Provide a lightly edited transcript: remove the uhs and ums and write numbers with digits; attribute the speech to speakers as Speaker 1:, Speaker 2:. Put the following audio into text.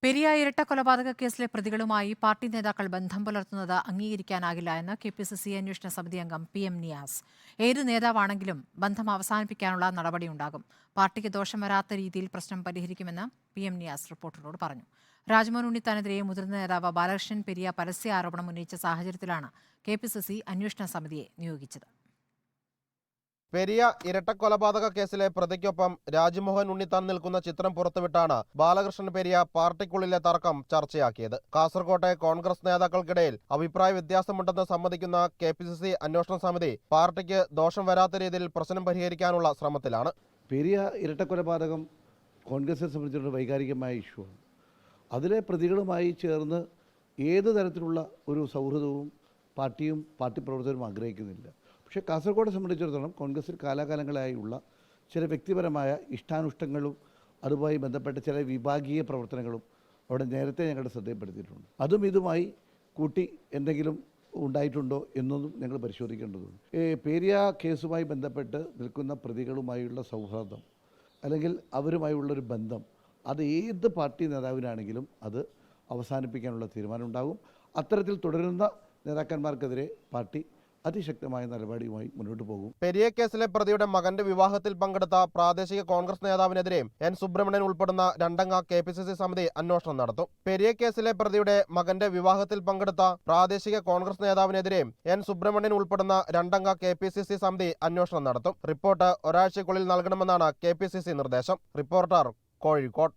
Speaker 1: പെരിയ ഇരട്ടക്കൊലപാതക കേസിലെ പ്രതികളുമായി പാർട്ടി നേതാക്കൾ ബന്ധം പുലർത്തുന്നത് അംഗീകരിക്കാനാകില്ല എന്ന് കെ.പി.സി.സി അന്വേഷണ സമിതി അംഗം PM നിയാസ്. ഏത് നേതാവാണെങ്കിലും ബന്ധം അവസാനിപ്പിക്കാനുള്ള നടപടിയുണ്ടാകും. പാർട്ടിക്ക് ദോഷം വരാത്ത രീതിയിൽ പ്രശ്നം പരിഹരിക്കുമെന്ന് PM നിയാസ് റിപ്പോർട്ടറോട് പറഞ്ഞു. രാജ്മോഹൻ ഉണ്ണിത്താനെതിരെ മുതിർന്ന നേതാവ് ബാലകൃഷ്ണൻ പെരിയ പരസ്യ ആരോപണം ഉന്നയിച്ച സാഹചര്യത്തിലാണ് കെ.പി.സി.സി അന്വേഷണ സമിതിയെ നിയോഗിച്ചത്.
Speaker 2: പെരിയ ഇരട്ടക്കൊലപാതക കേസിലെ പ്രതിക്കൊപ്പം രാജ്മോഹൻ ഉണ്ണിത്താൻ നിൽക്കുന്ന ചിത്രം പുറത്തുവിട്ടാണ് ബാലകൃഷ്ണൻ പെരിയ പാർട്ടിക്കുള്ളിലെ തർക്കം ചർച്ചയാക്കിയത്. കാസർകോട്ടെ കോൺഗ്രസ് നേതാക്കൾക്കിടയിൽ അഭിപ്രായ വ്യത്യാസമുണ്ടെന്ന് സമ്മതിക്കുന്ന കെ.പി.സി.സി അന്വേഷണ സമിതി പാർട്ടിക്ക് ദോഷം വരാത്ത രീതിയിൽ പ്രശ്നം പരിഹരിക്കാനുള്ള ശ്രമത്തിലാണ്.
Speaker 3: പെരിയ ഇരട്ടക്കൊലപാതകം കോൺഗ്രസിനെ സംബന്ധിച്ചിടത്തോളം വൈകാരികമായ ഇഷ്യൂവാണ്. അതിലെ പ്രതികളുമായി ചേർന്ന് ഏത് തരത്തിലുള്ള ഒരു സൗഹൃദവും പാർട്ടിയും പാർട്ടി പ്രവർത്തകരും ആഗ്രഹിക്കുന്നില്ല. പക്ഷേ കാസർഗോഡെ സംബന്ധിച്ചിടത്തോളം കോൺഗ്രസിൽ കാലാകാലങ്ങളായുള്ള ചില വ്യക്തിപരമായ ഇഷ്ടാനുഷ്ടങ്ങളും അതുമായി ബന്ധപ്പെട്ട ചില വിഭാഗീയ പ്രവർത്തനങ്ങളും അവിടെ നേരത്തെ ഞങ്ങളുടെ ശ്രദ്ധയിൽപ്പെടുത്തിയിട്ടുണ്ട്. അതും ഇതുമായി കൂട്ടി എന്തെങ്കിലും ഉണ്ടായിട്ടുണ്ടോ എന്നൊന്നും ഞങ്ങൾ പരിശോധിക്കേണ്ടതുണ്ട്. പെരിയ കേസുമായി ബന്ധപ്പെട്ട് നിൽക്കുന്ന പ്രതികളുമായുള്ള സൗഹാർദ്ദം അല്ലെങ്കിൽ അവരുമായുള്ളൊരു ബന്ധം അത് ഏത് പാർട്ടി നേതാവിനാണെങ്കിലും അത് അവസാനിപ്പിക്കാനുള്ള തീരുമാനം ഉണ്ടാകും. അത്തരത്തിൽ തുടരുന്ന നേതാക്കന്മാർക്കെതിരെ പാർട്ടി അതിശക്തമായ നടപടിയുമായി മുന്നോട്ട് പോകും.
Speaker 2: പെരിയ കേസിലെ പ്രതിയുടെ മകന്റെ വിവാഹത്തിൽ പങ്കെടുത്ത പ്രാദേശിക കോൺഗ്രസ് നേതാവിനെതിരെ N സുബ്രഹ്മണ്യൻ ഉൾപ്പെടുന്ന രണ്ടംഗ കെ.പി.സി.സി സമിതി അന്വേഷണം നടത്തും. പെരിയ കേസിലെ പ്രതിയുടെ മകന്റെ വിവാഹത്തിൽ പങ്കെടുത്ത പ്രാദേശിക കോൺഗ്രസ് നേതാവിനെതിരെ N സുബ്രഹ്മണ്യൻ ഉൾപ്പെടുന്ന രണ്ടംഗ കെ.പി.സി.സി സമിതി അന്വേഷണം നടത്തും. റിപ്പോർട്ട് ഒരാഴ്ചയ്ക്കുള്ളിൽ നൽകണമെന്നാണ് കെ.പി.സി.സി നിർദ്ദേശം. റിപ്പോർട്ടർ കോഴിക്കോട്.